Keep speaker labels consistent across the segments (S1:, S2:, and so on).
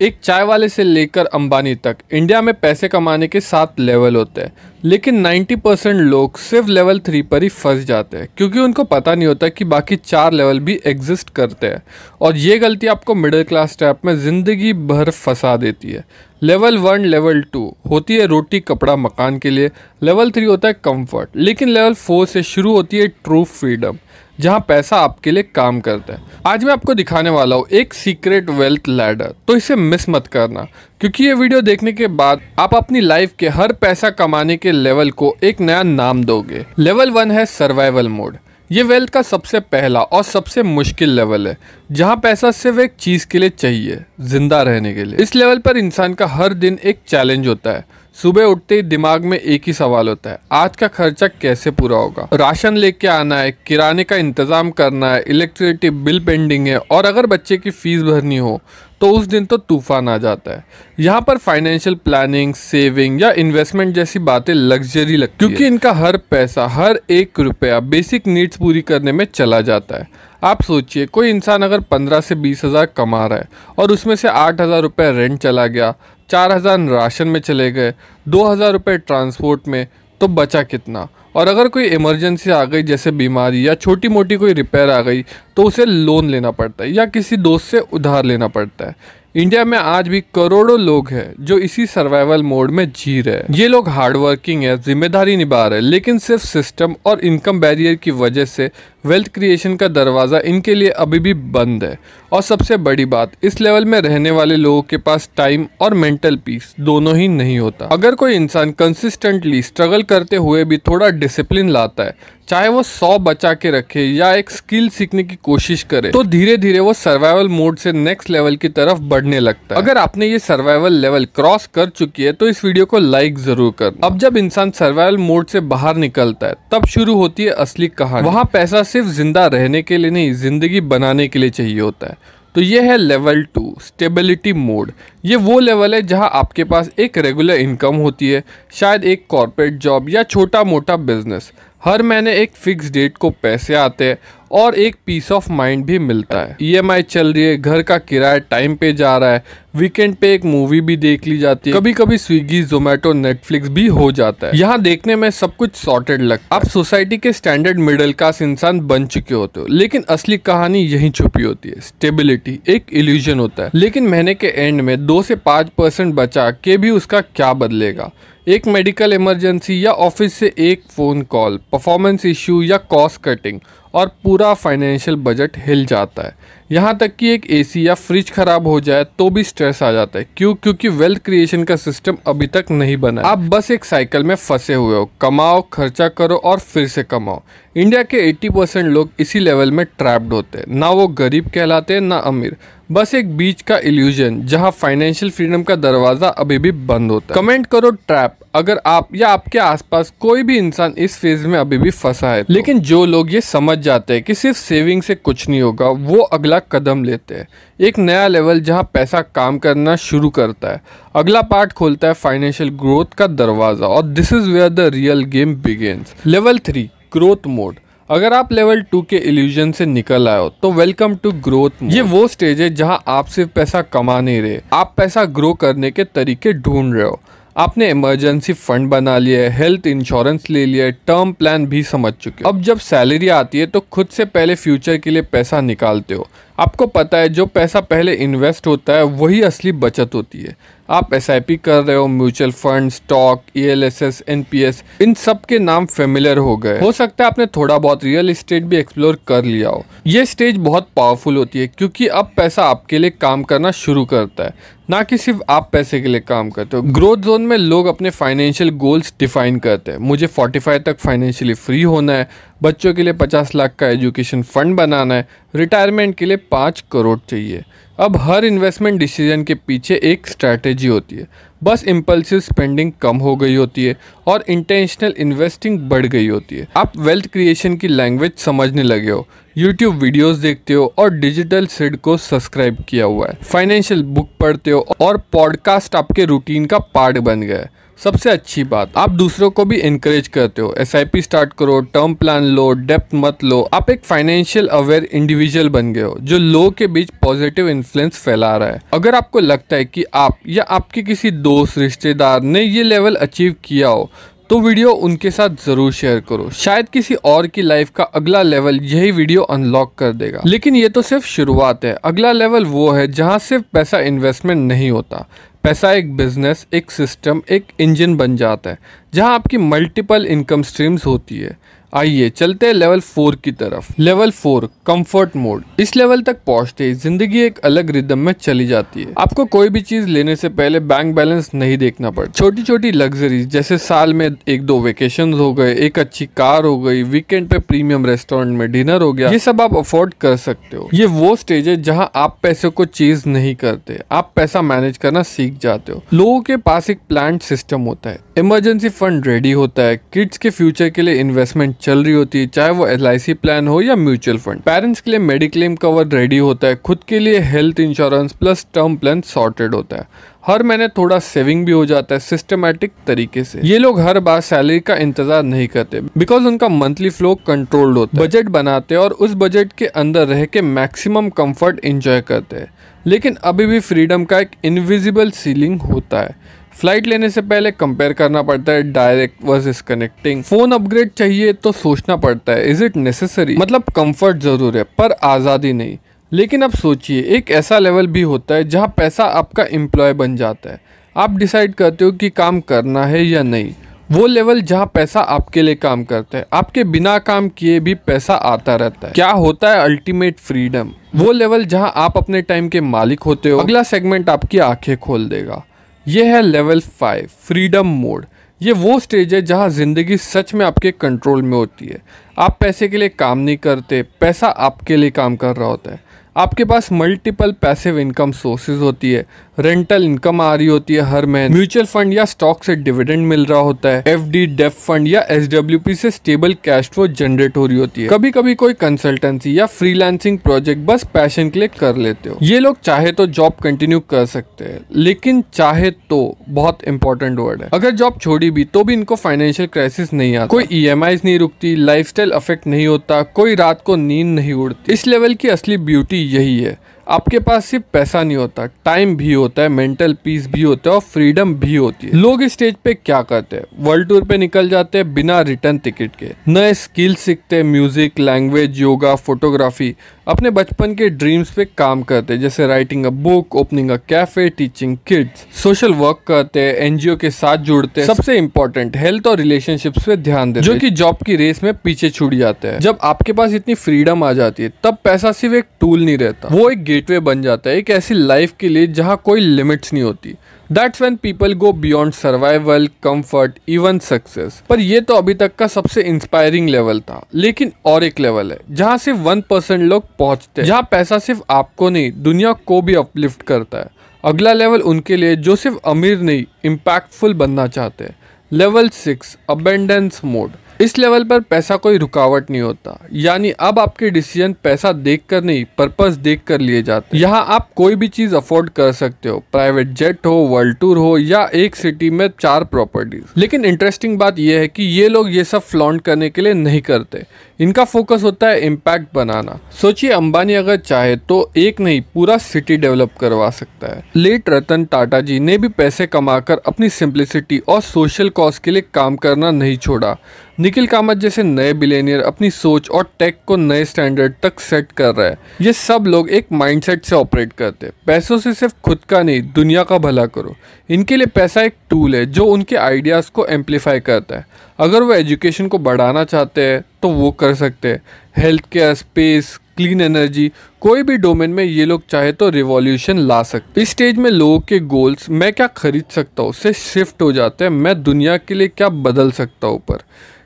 S1: एक चाय वाले से लेकर अंबानी तक इंडिया में पैसे कमाने के 7 लेवल होते हैं, लेकिन 90% लोग सिर्फ लेवल 3 पर ही फंस जाते हैं क्योंकि उनको पता नहीं होता कि बाकी 4 लेवल भी एग्जिस्ट करते हैं। और ये गलती आपको मिडिल क्लास ट्रैप में ज़िंदगी भर फंसा देती है। लेवल 1 लेवल 2 होती है रोटी कपड़ा मकान के लिए, लेवल 3 होता है कंफर्ट, लेकिन लेवल 4 से शुरू होती है ट्रू फ्रीडम, जहां पैसा आपके लिए काम करता है। आज मैं आपको दिखाने वाला हूँ एक सीक्रेट वेल्थ लैडर, तो इसे मिस मत करना क्योंकि ये वीडियो देखने के बाद आप अपनी लाइफ के हर पैसा कमाने के लेवल को एक नया नाम दोगे। लेवल 1 है सर्वाइवल मोड। ये वेल्थ का सबसे पहला और सबसे मुश्किल लेवल है, जहां पैसा सिर्फ एक चीज के लिए चाहिए, जिंदा रहने के लिए। इस लेवल पर इंसान का हर दिन एक चैलेंज होता है। सुबह उठते ही दिमाग में एक ही सवाल होता है, आज का खर्चा कैसे पूरा होगा। राशन लेके आना है, किराने का इंतजाम करना है, इलेक्ट्रिसिटी बिल पेंडिंग है, और अगर बच्चे की फीस भरनी हो तो उस दिन तो तूफान आ जाता है। यहाँ पर फाइनेंशियल प्लानिंग, सेविंग या इन्वेस्टमेंट जैसी बातें लग्जरी लगती है क्योंकि इनका हर पैसा, हर 1 रुपया बेसिक नीड्स पूरी करने में चला जाता है। आप सोचिए, कोई इंसान अगर 15 से 20 हज़ार कमा रहा है और उसमें से 8,000 रुपये रेंट चला गया, 4,000 राशन में चले गए, 2,000 रुपये ट्रांसपोर्ट में, तो बचा कितना। और अगर कोई इमरजेंसी आ गई जैसे बीमारी या छोटी मोटी कोई रिपेयर आ गई तो उसे लोन लेना पड़ता है या किसी दोस्त से उधार लेना पड़ता है। इंडिया में आज भी करोड़ों लोग हैं जो इसी सर्वाइवल मोड में जी रहे हैं। ये लोग हार्डवर्किंग है, जिम्मेदारी निभा रहे हैं, लेकिन सिर्फ सिस्टम और इनकम बैरियर की वजह से वेल्थ क्रिएशन का दरवाज़ा इनके लिए अभी भी बंद है। और सबसे बड़ी बात, इस लेवल में रहने वाले लोगों के पास टाइम और मेंटल पीस दोनों ही नहीं होता। अगर कोई इंसान कंसिस्टेंटली स्ट्रगल करते हुए भी थोड़ा डिसिप्लिन लाता है, चाहे वो 100 बचा के रखे या एक स्किल सीखने की कोशिश करे, तो धीरे धीरे वो सर्वाइवल मोड से नेक्स्ट लेवल की तरफ बढ़ने लगता है। अगर आपने ये सर्वाइवल लेवल क्रॉस कर चुकी है तो इस वीडियो को लाइक जरूर करना। अब जब इंसान सर्वाइवल मोड से बाहर निकलता है तब शुरू होती है असली कहानी। वहाँ पैसा सिर्फ जिंदा रहने के लिए नहीं, जिंदगी बनाने के लिए चाहिए होता है। तो ये है लेवल 2 स्टेबिलिटी मोड। ये वो लेवल है जहां आपके पास एक रेगुलर इनकम होती है, शायद एक कॉर्पोरेट जॉब या छोटा मोटा बिजनेस। हर महीने एक फिक्स डेट को पैसे आते हैं और एक पीस ऑफ माइंड भी मिलता है। ईएमआई चल रही है, घर का किराया टाइम पे जा रहा है, वीकेंड पे एक मूवी भी देख ली जाती है, कभी कभी स्विगी, जोमेटो, नेटफ्लिक्स भी हो जाता है। यहाँ देखने में सब कुछ सॉर्टेड लगता है। आप सोसाइटी के स्टैंडर्ड मिडिल क्लास इंसान बन चुके होते हो, लेकिन असली कहानी यहीं छुपी होती है। स्टेबिलिटी एक इल्यूजन होता है, लेकिन महीने के एंड में 2 से 5% बचा के भी उसका क्या बदलेगा। एक मेडिकल इमरजेंसी या ऑफिस से एक फ़ोन कॉल, परफॉर्मेंस इश्यू या कॉस्ट कटिंग, और पूरा फाइनेंशियल बजट हिल जाता है। यहाँ तक कि एक एसी या फ्रिज खराब हो जाए तो भी स्ट्रेस आ जाता है। क्यों? क्योंकि वेल्थ क्रिएशन का सिस्टम अभी तक नहीं बना। आप बस एक साइकिल में फंसे हुए हो, कमाओ, खर्चा करो और फिर से कमाओ। इंडिया के 80% लोग इसी लेवल में ट्रैप्ड होते हैं। ना वो गरीब कहलाते हैं ना अमीर, बस एक बीच का इल्यूजन जहां फाइनेंशियल फ्रीडम का दरवाजा अभी भी बंद होता है। कमेंट करो ट्रैप अगर आप या आपके आसपास कोई भी इंसान इस फेज में अभी भी फंसा है। लेकिन जो लोग ये समझ जाते हैं कि सिर्फ सेविंग से कुछ नहीं होगा, वो अगला कदम लेते हैं। एक नया लेवल जहां पैसा काम करना शुरू करता है। अगला पार्ट खोलता है फाइनेंशियल ग्रोथ का दरवाजा, और this is where the real game begins. Level 3 growth mode. अगर आप लेवल 2 के इल्यूजन से निकल आए हो तो वेलकम टू ग्रोथ मोड। ये वो स्टेज है जहां आप सिर्फ पैसा कमा नहीं रहे, आप पैसा ग्रो करने के तरीके ढूंढ रहे हो। आपने इमरजेंसी फंड बना लिया है, हेल्थ इंश्योरेंस ले लिया है, टर्म प्लान भी समझ चुके हो। अब जब सैलरी आती है तो खुद से पहले फ्यूचर के लिए पैसा निकालते हो। आपको पता है जो पैसा पहले इन्वेस्ट होता है वही असली बचत होती है। आप एसआईपी कर रहे हो, mutual fund, stock, ELSS, NPS, इन सब के नाम फेमिलियर हो गए। हो सकता है आपने थोड़ा बहुत रियल एस्टेट भी एक्सप्लोर कर लिया हो। ये स्टेज बहुत पावरफुल होती है क्योंकि अब पैसा आपके लिए काम करना शुरू करता है, ना कि सिर्फ आप पैसे के लिए काम करते हो। ग्रोथ जोन में लोग अपने फाइनेंशियल गोल्स डिफाइन करते हैं। मुझे 45 तक फाइनेंशियली फ्री होना है, बच्चों के लिए 50 लाख का एजुकेशन फंड बनाना है, रिटायरमेंट के लिए 5 करोड़ चाहिए। अब हर इन्वेस्टमेंट डिसीजन के पीछे एक स्ट्रैटेजी होती है। बस इम्पल्सिव स्पेंडिंग कम हो गई होती है और इंटेंशनल इन्वेस्टिंग बढ़ गई होती है। आप वेल्थ क्रिएशन की लैंग्वेज समझने लगे हो, यूट्यूब वीडियोस देखते हो और डिजिटल सिड को सब्सक्राइब किया हुआ है, फाइनेंशियल बुक पढ़ते हो और पॉडकास्ट आपके रूटीन का पार्ट बन गया है। सबसे अच्छी बात, आप दूसरों को भी इनकरेज करते हो। SIP स्टार्ट करो, टर्म प्लान लो, डेप्थ मत लो। आप एक फाइनेंशियल अवेयर इंडिविजुअल बन गए हो जो लोगों के बीच पॉजिटिव इन्फ्लुएंस फैला रहा है। अगर आपको लगता है कि आप या आपके किसी दोस्त रिश्तेदार ने ये लेवल अचीव किया हो तो वीडियो उनके साथ ज़रूर शेयर करो। शायद किसी और की लाइफ का अगला लेवल यही वीडियो अनलॉक कर देगा। लेकिन ये तो सिर्फ शुरुआत है। अगला लेवल वो है जहाँ सिर्फ पैसा इन्वेस्टमेंट नहीं होता। पैसा एक बिजनेस, एक सिस्टम, एक इंजन बन जाता है जहाँ आपकी मल्टीपल इनकम स्ट्रीम्स होती है। आइए चलते हैं लेवल 4 की तरफ। Level 4 comfort mode. इस लेवल तक पहुंचते ही जिंदगी एक अलग रिदम में चली जाती है। आपको कोई भी चीज लेने से पहले बैंक बैलेंस नहीं देखना पड़ता। छोटी छोटी लग्जरीज जैसे साल में 1-2 वेकेशंस हो गए, एक अच्छी कार हो गई, वीकेंड पे प्रीमियम रेस्टोरेंट में डिनर हो गया, ये सब आप अफोर्ड कर सकते हो। ये वो स्टेज है जहाँ आप पैसे को चीज नहीं करते, आप पैसा मैनेज करना सीख जाते हो। लोगों के पास एक प्लान सिस्टम होता है, इमरजेंसी फंड रेडी होता है, किड्स के फ्यूचर के लिए इन्वेस्टमेंट चल रही होती है, चाहे वो LIC प्लान हो या म्यूचुअल फंड। पेरेंट्स के लिए मेडिक्लेम कवर रेडी होता है, खुद के लिए health insurance plus term plan sorted होता है। हर महीने थोड़ा सेविंग भी हो जाता है सिस्टमैटिक तरीके से। ये लोग हर बार सैलरी का इंतजार नहीं करते बिकॉज उनका मंथली फ्लो कंट्रोल्ड होता है। बजट बनाते हैं और उस बजट के अंदर रह के मैक्सिमम कंफर्ट एंजॉय करते हैं। लेकिन अभी भी फ्रीडम का एक इनविजिबल सीलिंग होता है। फ्लाइट लेने से पहले कंपेयर करना पड़ता है direct versus connecting. Phone upgrade चाहिए तो सोचना पड़ता है इज इट नेसेसरी। मतलब कंफर्ट जरूर है पर आज़ादी नहीं। लेकिन अब सोचिए, एक ऐसा लेवल भी होता है जहाँ पैसा आपका एम्प्लॉय बन जाता है। आप डिसाइड करते हो कि काम करना है या नहीं। वो लेवल जहाँ पैसा आपके लिए काम करता है, आपके बिना काम किए भी पैसा आता रहता है। क्या होता है अल्टीमेट फ्रीडम? वो लेवल जहाँ आप अपने टाइम के मालिक होते हो। अगला सेगमेंट आपकी आंखें खोल देगा। ये है लेवल 5 फ्रीडम मोड। ये वो स्टेज है जहाँ जिंदगी सच में आपके कंट्रोल में होती है। आप पैसे के लिए काम नहीं करते, पैसा आपके लिए काम कर रहा होता है। आपके पास मल्टीपल पैसिव इनकम सोर्सेज होती है, रेंटल इनकम आ रही होती है हर महीने, म्यूचुअल फंड या स्टॉक से डिविडेंड मिल रहा होता है, FD डेफ फंड या SWP से स्टेबल कैश फ्लो जनरेट हो रही होती है। कभी कभी कोई कंसल्टेंसी या फ्रीलांसिंग प्रोजेक्ट बस पैशन के लिए कर लेते हो। ये लोग चाहे तो जॉब कंटिन्यू कर सकते हैं, लेकिन चाहे तो बहुत इंपॉर्टेंट वर्ड है। अगर जॉब छोड़ी भी तो भी इनको फाइनेंशियल क्राइसिस नहीं आता, कोई EMIs नहीं रुकती, लाइफस्टाइल अफेक्ट नहीं होता, कोई रात को नींद नहीं उड़ती। इस लेवल की असली ब्यूटी यही है। आपके पास सिर्फ पैसा नहीं होता, टाइम भी होता है, मेंटल पीस भी होता है और फ्रीडम भी होती है। लोग इस स्टेज पे क्या करते हैं? वर्ल्ड टूर पे निकल जाते हैं बिना रिटर्न टिकट के, नए स्किल सीखते हैं, म्यूजिक, लैंग्वेज, योगा, फोटोग्राफी, अपने बचपन के ड्रीम्स पे काम करते हैं जैसे writing a book, opening a cafe, teaching kids, social work करते हैं, NGO के साथ जुड़ते हैं। सबसे इंपॉर्टेंट हेल्थ और रिलेशनशिप्स पे ध्यान देते हैं जो कि जॉब की रेस में पीछे छूट जाते हैं। जब आपके पास इतनी फ्रीडम आ जाती है तब पैसा सिर्फ एक टूल नहीं रहता, वो एक गेटवे बन जाता है, एक ऐसी लाइफ के लिए जहाँ कोई लिमिट्स नहीं होती। That's when people go beyond survival, comfort, even success। पर ये तो अभी तक का सबसे इंस्पायरिंग लेवल था, लेकिन और एक लेवल है जहाँ सिर्फ 1% लोग पहुँचते हैं, जहाँ पैसा सिर्फ आपको नहीं दुनिया को भी अपलिफ्ट करता है। अगला लेवल उनके लिए जो सिर्फ अमीर नहीं इम्पैक्टफुल बनना चाहते हैं। Level 6 abundance mode. इस लेवल पर पैसा कोई रुकावट नहीं होता, यानी अब आपके डिसीजन पैसा देखकर नहीं पर्पस देखकर लिए जाते हैं। यहाँ आप कोई भी चीज अफोर्ड कर सकते हो, प्राइवेट जेट हो, वर्ल्ड टूर हो या एक सिटी में 4 प्रॉपर्टीज। लेकिन इंटरेस्टिंग बात यह है कि ये लोग ये सब फ्लॉन्ट करने के लिए नहीं करते, इनका फोकस होता है इम्पैक्ट बनाना। सोचिए, अंबानी अगर चाहे तो एक नहीं पूरा सिटी डेवलप करवा सकता है। लेट रतन टाटा जी ने भी पैसे कमाकर अपनी सिंप्लिसिटी और सोशल कॉज के लिए काम करना नहीं छोड़ा। निखिल कामत जैसे नए बिलियनियर अपनी सोच और टेक को नए स्टैंडर्ड तक सेट कर रहे हैं। ये सब लोग एक माइंडसेट से ऑपरेट करते हैं, पैसों से सिर्फ खुद का नहीं दुनिया का भला करो। इनके लिए पैसा एक टूल है जो उनके आइडियाज को एम्पलीफाई करता है। अगर वो एजुकेशन को बढ़ाना चाहते हैं तो वो कर सकते हैं, health care, space, clean energy, कोई भी डोमेन में ये लोग चाहे तो रिवॉल्यूशन ला सकते। इस स्टेज में लोगों के गोल्स मैं क्या खरीद सकता हूँ से शिफ्ट हो जाते हैं, मैं दुनिया के लिए क्या बदल सकता हूँ पर।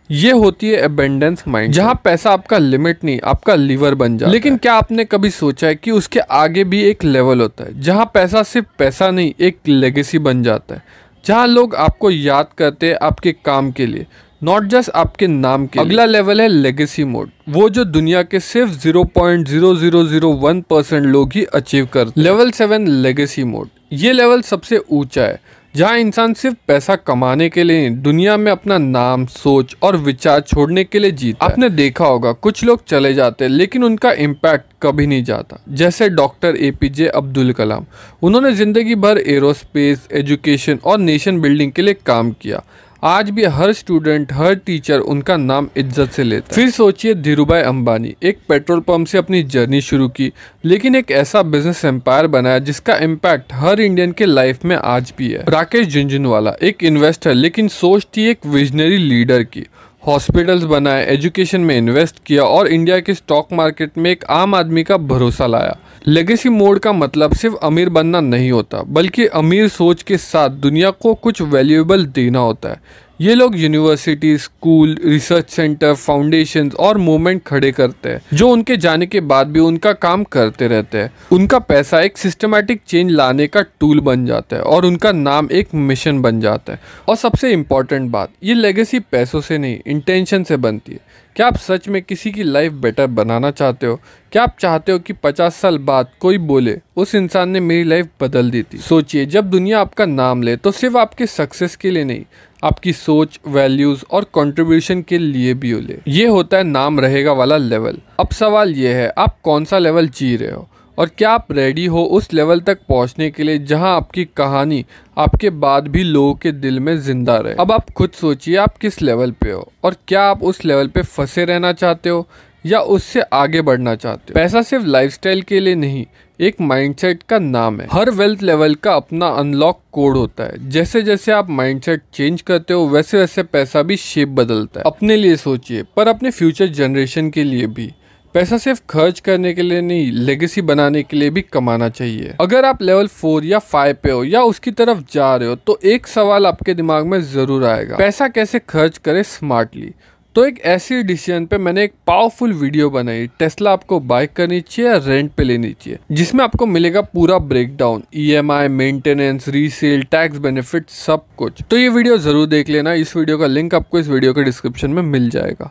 S1: ये होती है अबेंडेंस माइंड, जहाँ पैसा आपका लिमिट नहीं आपका लीवर बन जाता है। लेकिन क्या आपने कभी सोचा है कि उसके आगे भी एक लेवल होता है जहाँ पैसा सिर्फ पैसा नहीं एक लेगेसी बन जाता है, जहाँ लोग आपको याद करते हैं आपके काम के लिए, नॉट जस्ट आपके नाम के। अगला लेवल है लेगेसी मोड, वो जो दुनिया के सिर्फ 0.0001% लोग ही अचीव करते हैं। Level 7 legacy mode. ये लेवल सबसे ऊंचा है जहाँ इंसान सिर्फ पैसा कमाने के लिए नहीं, दुनिया में अपना नाम, सोच और विचार छोड़ने के लिए जीता है। आपने देखा होगा कुछ लोग चले जाते हैं लेकिन उनका इम्पैक्ट कभी नहीं जाता। जैसे डॉक्टर APJ अब्दुल कलाम, उन्होंने जिंदगी भर एरोस्पेस, एजुकेशन और नेशन बिल्डिंग के लिए काम किया। आज भी हर स्टूडेंट, हर टीचर उनका नाम इज्जत से लेता है। फिर सोचिए धीरूभाई अंबानी, एक पेट्रोल पंप से अपनी जर्नी शुरू की लेकिन एक ऐसा बिजनेस एम्पायर बनाया जिसका इम्पैक्ट हर इंडियन के लाइफ में आज भी है। राकेश झुनझुनवाला, एक इन्वेस्टर लेकिन सोच थी एक विजनरी लीडर की। हॉस्पिटल्स बनाए, एजुकेशन में इन्वेस्ट किया और इंडिया के स्टॉक मार्केट में एक आम आदमी का भरोसा लाया। लेगेसी मोड का मतलब सिर्फ अमीर बनना नहीं होता, बल्कि अमीर सोच के साथ दुनिया को कुछ वैल्यूएबल देना होता है। ये लोग university, school, research centre, foundations और मूवमेंट खड़े करते हैं जो उनके जाने के बाद भी उनका काम करते रहते हैं। उनका पैसा एक सिस्टमैटिक चेंज लाने का टूल बन जाता है और उनका नाम एक मिशन बन जाता है। और सबसे इम्पोर्टेंट बात, ये लेगेसी पैसों से नहीं, इंटेंशन से बनती है। क्या आप सच में किसी की लाइफ बेटर बनाना चाहते हो? क्या आप चाहते हो कि 50 साल बाद कोई बोले उस इंसान ने मेरी लाइफ बदल दी थी? सोचिए, जब दुनिया आपका नाम ले तो सिर्फ आपके सक्सेस के लिए नहीं, आपकी सोच, वैल्यूज और कंट्रीब्यूशन के लिए भी हो ले। ये होता है नाम रहेगा वाला लेवल। अब सवाल ये है, आप कौन सा लेवल जी रहे हो और क्या आप रेडी हो उस लेवल तक पहुंचने के लिए जहां आपकी कहानी आपके बाद भी लोगों के दिल में जिंदा रहे। अब आप खुद सोचिए, आप किस लेवल पे हो और क्या आप उस लेवल पे फंसे रहना चाहते हो या उससे आगे बढ़ना चाहते हो? पैसा सिर्फ लाइफस्टाइल के लिए नहीं, एक माइंडसेट का नाम है। हर वेल्थ लेवल का अपना अनलॉक कोड होता है। जैसे जैसे आप माइंडसेट चेंज करते हो वैसे वैसे पैसा भी शेप बदलता है। अपने लिए सोचिए, पर अपने फ्यूचर जनरेशन के लिए भी। पैसा सिर्फ खर्च करने के लिए नहीं, लेगेसी बनाने के लिए भी कमाना चाहिए। अगर आप लेवल 4 या 5 पे हो या उसकी तरफ जा रहे हो तो एक सवाल आपके दिमाग में जरूर आएगा, पैसा कैसे खर्च करें स्मार्टली। तो एक ऐसी डिसीजन पे मैंने एक पावरफुल वीडियो बनाई, टेस्ला आपको बाय करनी चाहिए या रेंट पे लेनी चाहिए, जिसमें आपको मिलेगा पूरा breakdown, EMI, maintenance, resale, tax benefit, सब कुछ। तो ये वीडियो जरूर देख लेना। इस वीडियो का लिंक आपको इस वीडियो के डिस्क्रिप्शन में मिल जाएगा।